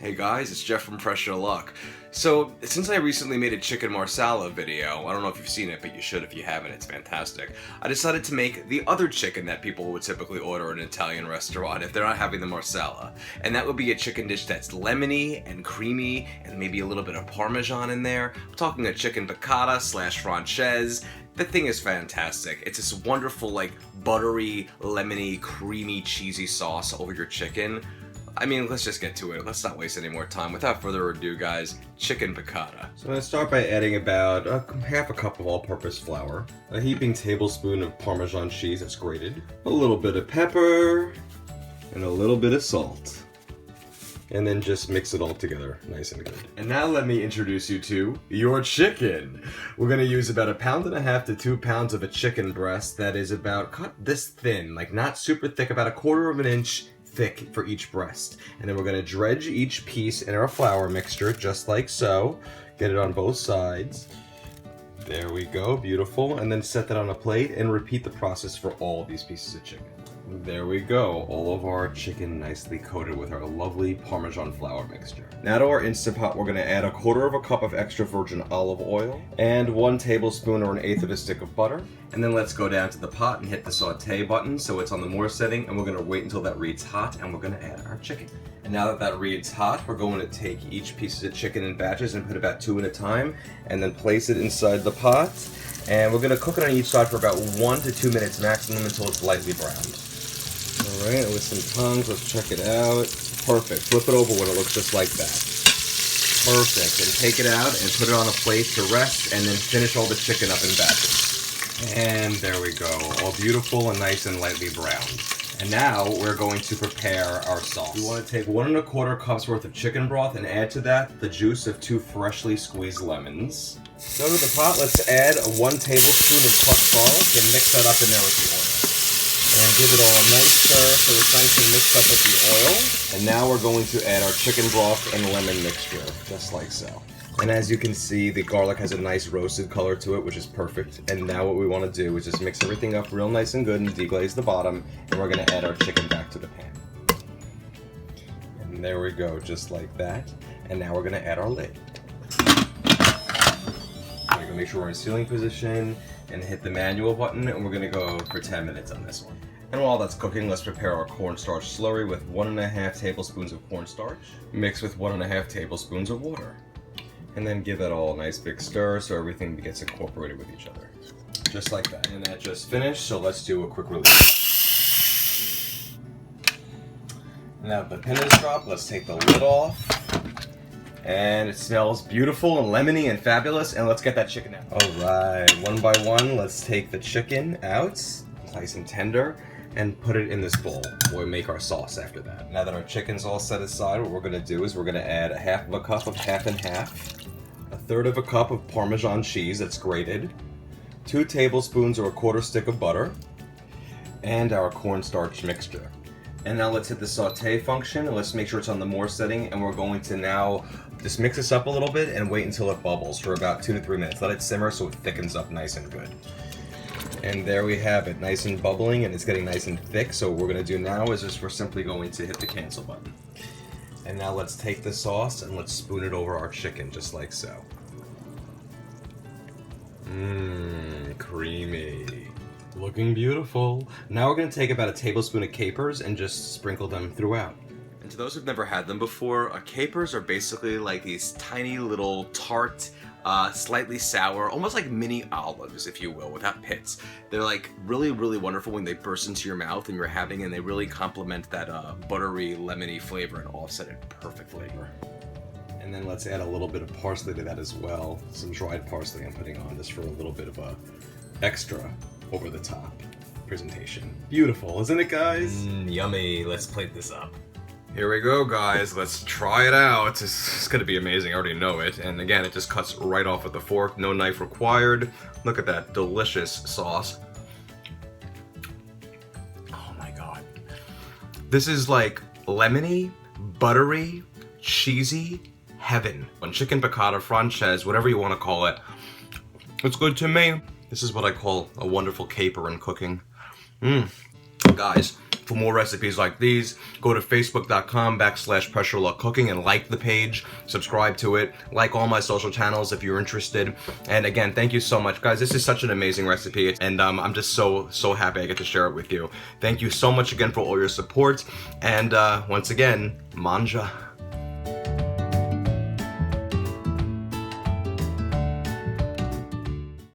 Hey guys, it's Jeff from Pressure Luck. So, since I recently made a chicken Marsala video, I don't know if you've seen it, but you should if you haven't, it's fantastic. I decided to make the other chicken that people would typically order in an Italian restaurant if they're not having the Marsala. And that would be a chicken dish that's lemony and creamy, and maybe a little bit of Parmesan in there. I'm talking a chicken Piccata / Francese. The thing is fantastic. It's this wonderful, like, buttery, lemony, creamy, cheesy sauce over your chicken. I mean, let's just get to it. Let's not waste any more time. Without further ado, guys, chicken piccata. So I'm going to start by adding about half a cup of all-purpose flour, a heaping tablespoon of Parmesan cheese that's grated, a little bit of pepper, and a little bit of salt. And then just mix it all together nice and good. And now let me introduce you to your chicken. We're going to use about 1.5 pounds to 2 pounds of a chicken breast that is about cut this thin, like not super thick, about 1/4 inch thick for each breast. And then we're going to dredge each piece in our flour mixture just like so. Get it on both sides. There we go, beautiful. And then set that on a plate and repeat the process for all of these pieces of chicken. There we go, all of our chicken nicely coated with our lovely Parmesan flour mixture. Now to our Instant Pot, we're going to add 1/4 cup of extra virgin olive oil and 1 tablespoon or 1/8 stick of butter. And then let's go down to the pot and hit the saute button so it's on the more setting, and we're going to wait until that reads hot, and we're going to add our chicken. And now that that reads hot, we're going to take each piece of chicken in batches and put about 2 at a time, and then place it inside the pot. And we're going to cook it on each side for about 1 to 2 minutes maximum until it's lightly browned. Alright, with some tongs, let's check it out. Perfect. Flip it over when it looks just like that. Perfect. And take it out and put it on a plate to rest, and then finish all the chicken up in batches. And there we go. All beautiful and nice and lightly browned. And now we're going to prepare our sauce. We want to take 1 1/4 cups worth of chicken broth and add to that the juice of 2 freshly squeezed lemons. So to the pot, let's add 1 tablespoon of crushed garlic and mix that up in there with the oil. And give it all a nice stir so it's nice and mixed up with the oil. And now we're going to add our chicken broth and lemon mixture, just like so. And as you can see, the garlic has a nice roasted color to it, which is perfect. And now what we want to do is just mix everything up real nice and good and deglaze the bottom. And we're going to add our chicken back to the pan. And there we go, just like that. And now we're going to add our lid. We're going to make sure we're in sealing position and hit the manual button, and we're going to go for 10 minutes on this one. And while that's cooking, let's prepare our cornstarch slurry with 1.5 tablespoons of cornstarch, mixed with 1.5 tablespoons of water. And then give that all a nice big stir so everything gets incorporated with each other. Just like that. And that just finished, so let's do a quick release. Now that the pin is dropped, let's take the lid off. And it smells beautiful and lemony and fabulous, and let's get that chicken out. Alright, one by one, let's take the chicken out, nice and tender, and put it in this bowl. We'll make our sauce after that. Now that our chicken's all set aside, what we're going to do is we're going to add 1/2 cup of half and half, 1/3 cup of Parmesan cheese that's grated, 2 tablespoons or 1/4 stick of butter, and our cornstarch mixture. And now let's hit the saute function, and let's make sure it's on the more setting, and we're going to now just mix this up a little bit and wait until it bubbles for about 2 to 3 minutes. Let it simmer so it thickens up nice and good. And there we have it, nice and bubbling, and it's getting nice and thick. So what we're going to do now is just we're simply going to hit the cancel button. And now let's take the sauce and let's spoon it over our chicken just like so. Mmm, creamy. Looking beautiful. Now we're going to take about a tablespoon of capers and just sprinkle them throughout. And to those who've never had them before, capers are basically like these tiny little tart, slightly sour, almost like mini olives, if you will, without pits. They're like really, really wonderful when they burst into your mouth and you're having, and they really complement that buttery, lemony flavor and offset it perfectly. And then let's add a little bit of parsley to that as well. Some dried parsley I'm putting on just for a little bit of a extra over the top presentation. Beautiful, isn't it, guys? Yummy. Let's plate this up. Here we go, guys. Let's try it out. It's gonna be amazing. I already know it. And again, it just cuts right off with the fork. No knife required. Look at that delicious sauce. Oh my god. This is like lemony, buttery, cheesy heaven. On chicken piccata, Francese, whatever you want to call it. It's good to me. This is what I call a wonderful caper in cooking. Guys, For more recipes like these, go to facebook.com/pressureluckcooking and like the page, subscribe to it, like all my social channels if you're interested. And again, thank you so much, guys. This is such an amazing recipe, and I'm just so happy I get to share it with you. Thank you so much again for all your support, and once again, manja.